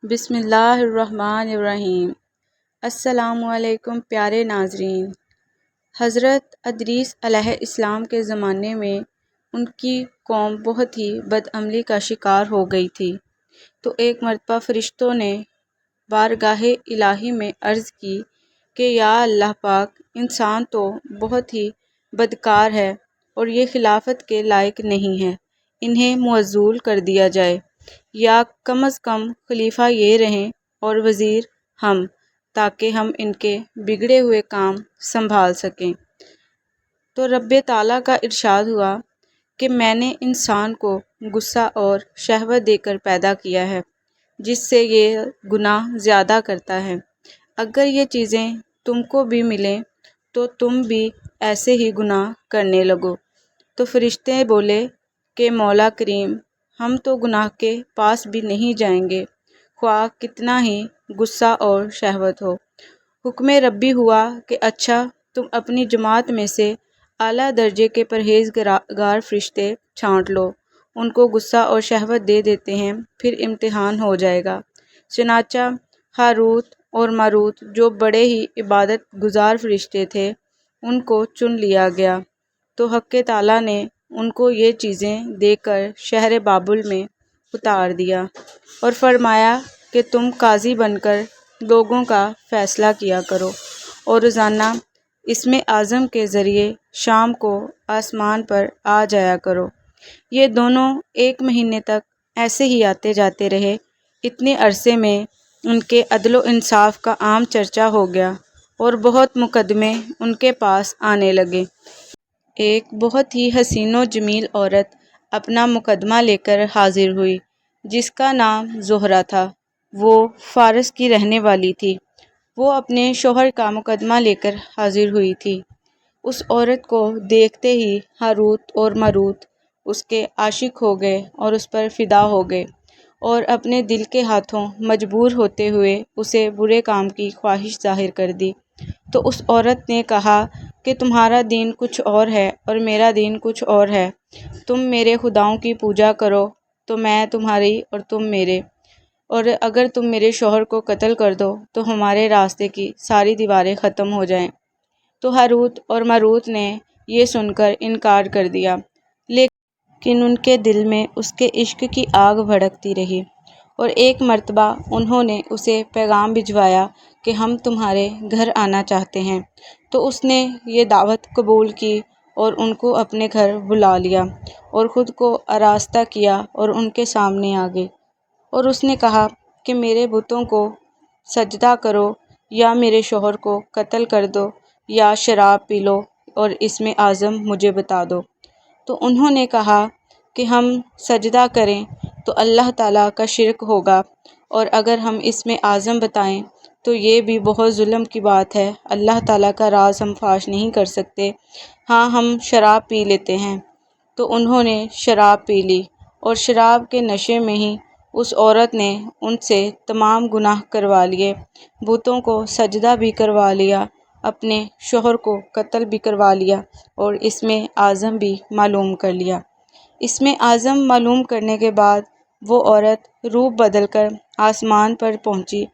بسم اللہ الرحمن الرحیم۔ السلام علیکم پیارے ناظرین۔ حضرت ادریس علیہ السلام کے زمانے میں ان کی قوم بہت ہی بدعملی کا شکار ہو گئی تھی، تو ایک مرتبہ فرشتوں نے بارگاہ الہی میں عرض کی کہ یا اللہ پاک، انسان تو بہت ہی بدکار ہے اور یہ خلافت کے لائق نہیں ہے، انہیں معزول کر دیا جائے، یا کم از کم خلیفہ یہ رہیں اور وزیر ہم، تاکہ ہم ان کے بگڑے ہوئے کام سنبھال سکیں۔ تو رب تعالیٰ کا ارشاد ہوا کہ میں نے انسان کو غصہ اور شہوت دے کر پیدا کیا ہے، جس سے یہ گناہ زیادہ کرتا ہے۔ اگر یہ چیزیں تم کو بھی ملیں تو تم بھی ایسے ہی گناہ کرنے لگو۔ تو فرشتے بولے کہ مولا کریم، ہم تو گناہ کے پاس بھی نہیں جائیں گے، خواہ کتنا ہی غصہ اور شہوت ہو۔ حکم ربی ہوا کہ اچھا، تم اپنی جماعت میں سے اعلیٰ درجے کے پرہیزگار فرشتے چھانٹ لو، ان کو غصہ اور شہوت دے دیتے ہیں، پھر امتحان ہو جائے گا۔ چنانچہ ہاروت اور ماروت، جو بڑے ہی عبادت گزار فرشتے تھے، ان کو چن لیا گیا۔ تو حق تعالیٰ نے ان کو یہ چیزیں دے کر شہر بابل میں اتار دیا اور فرمایا کہ تم قاضی بن کر لوگوں کا فیصلہ کیا کرو، اور روزانہ اسم اعظم کے ذریعے شام کو آسمان پر آ جایا کرو۔ یہ دونوں 1 مہینے تک ایسے ہی آتے جاتے رہے۔ اتنے عرصے میں ان کے عدل و انصاف کا عام چرچا ہو گیا اور بہت مقدمے ان کے پاس آنے لگے۔ ایک بہت ہی حسین و جمیل عورت اپنا مقدمہ لے کر حاضر ہوئی، جس کا نام زہرہ تھا۔ وہ فارس کی رہنے والی تھی۔ وہ اپنے شوہر کا مقدمہ لے کر حاضر ہوئی تھی۔ اس عورت کو دیکھتے ہی ہاروت اور ماروت اس کے عاشق ہو گئے اور اس پر فدا ہو گئے، اور اپنے دل کے ہاتھوں مجبور ہوتے ہوئے اسے برے کام کی خواہش ظاہر کر دی۔ تو اس عورت نے کہا کہ تمہارا دین کچھ اور ہے اور میرا دین کچھ اور ہے، تم میرے خداؤں کی پوجا کرو تو میں تمہاری اور تم میرے، اور اگر تم میرے شوہر کو قتل کر دو تو ہمارے راستے کی ساری دیواریں ختم ہو جائیں۔ تو ہاروت اور ماروت نے یہ سن کر انکار کر دیا، لیکن ان کے دل میں اس کے عشق کی آگ بھڑکتی رہی، اور ایک مرتبہ انہوں نے اسے پیغام بھجوایا کہ ہم تمہارے گھر آنا چاہتے ہیں۔ تو اس نے یہ دعوت قبول کی اور ان کو اپنے گھر بلا لیا اور خود کو آراستہ کیا اور ان کے سامنے آ گئی، اور اس نے کہا کہ میرے بتوں کو سجدہ کرو، یا میرے شوہر کو قتل کر دو، یا شراب پی لو اور اسم اعظم مجھے بتا دو۔ تو انہوں نے کہا کہ ہم سجدہ کریں تو اللہ تعالیٰ کا شرک ہوگا، اور اگر ہم اسم اعظم بتائیں تو یہ بھی بہت ظلم کی بات ہے، اللہ تعالیٰ کا راز ہم فاش نہیں کر سکتے۔ ہاں، ہم شراب پی لیتے ہیں۔ تو انہوں نے شراب پی لی، اور شراب کے نشے میں ہی اس عورت نے ان سے تمام گناہ کروا لیے، بتوں کو سجدہ بھی کروا لیا، اپنے شوہر کو قتل بھی کروا لیا، اور اسم اعظم بھی معلوم کر لیا۔ اسم اعظم معلوم کرنے کے بعد وہ عورت روپ بدل کر آسمان پر پہنچی،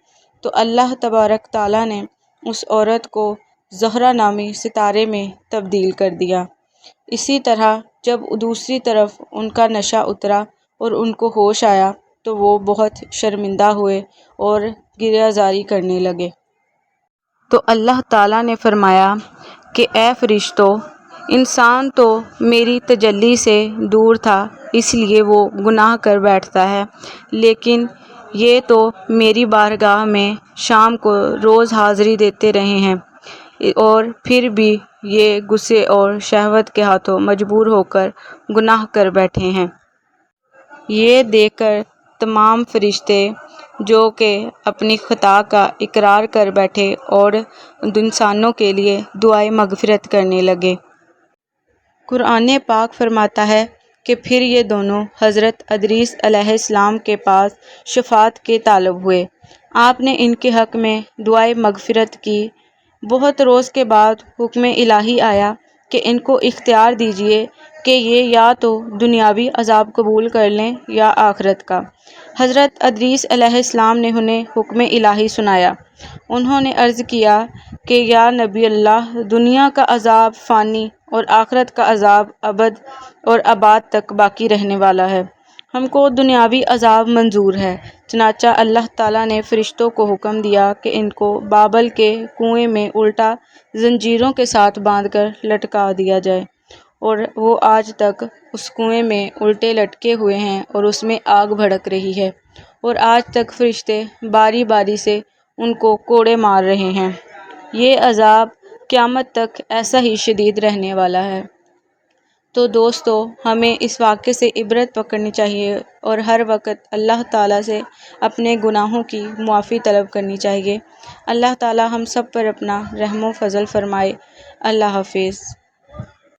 تو اللہ تبارک تعالیٰ نے اس عورت کو زہرہ نامی ستارے میں تبدیل کر دیا۔ اسی طرح جب دوسری طرف ان کا نشہ اترا اور ان کو ہوش آیا تو وہ بہت شرمندہ ہوئے اور گریہ زاری کرنے لگے۔ تو اللہ تعالیٰ نے فرمایا کہ اے فرشتوں، انسان تو میری تجلی سے دور تھا، اس لیے وہ گناہ کر بیٹھتا ہے، لیکن یہ تو میری بارگاہ میں شام کو روز حاضری دیتے رہے ہیں، اور پھر بھی یہ غصے اور شہوت کے ہاتھوں مجبور ہو کر گناہ کر بیٹھے ہیں۔ یہ دیکھ کر تمام فرشتے جو کہ اپنی خطا کا اقرار کر بیٹھے اور انسانوں کے لیے دعائے مغفرت کرنے لگے۔ قرآن پاک فرماتا ہے کہ پھر یہ دونوں حضرت ادریس علیہ السلام کے پاس شفاعت کے طالب ہوئے۔ آپ نے ان کے حق میں دعائے مغفرت کی۔ بہت روز کے بعد حکم الہی آیا کہ ان کو اختیار دیجیے کہ یہ یا تو دنیاوی عذاب قبول کر لیں یا آخرت کا۔ حضرت ادریس علیہ السلام نے انہیں حکم الہی سنایا۔ انہوں نے عرض کیا کہ یا نبی اللہ، دنیا کا عذاب فانی اور آخرت کا عذاب ابد اور آباد تک باقی رہنے والا ہے۔ ہم کو دنیاوی عذاب منظور ہے، چنانچہ اللہ تعالیٰ نے فرشتوں کو حکم دیا کہ ان کو بابل کے کنویں میں الٹا زنجیروں کے ساتھ باندھ کر لٹکا دیا جائے، اور وہ آج تک اس کنویں میں الٹے لٹکے ہوئے ہیں اور اس میں آگ بھڑک رہی ہے، اور آج تک فرشتے باری باری سے ان کو کوڑے مار رہے ہیں۔ یہ عذاب قیامت تک ایسا ہی شدید رہنے والا ہے۔ تو دوستو، ہمیں اس واقعے سے عبرت پکڑنی چاہیے اور ہر وقت اللہ تعالیٰ سے اپنے گناہوں کی معافی طلب کرنی چاہیے۔ اللہ تعالیٰ ہم سب پر اپنا رحم و فضل فرمائے۔ اللہ حافظ۔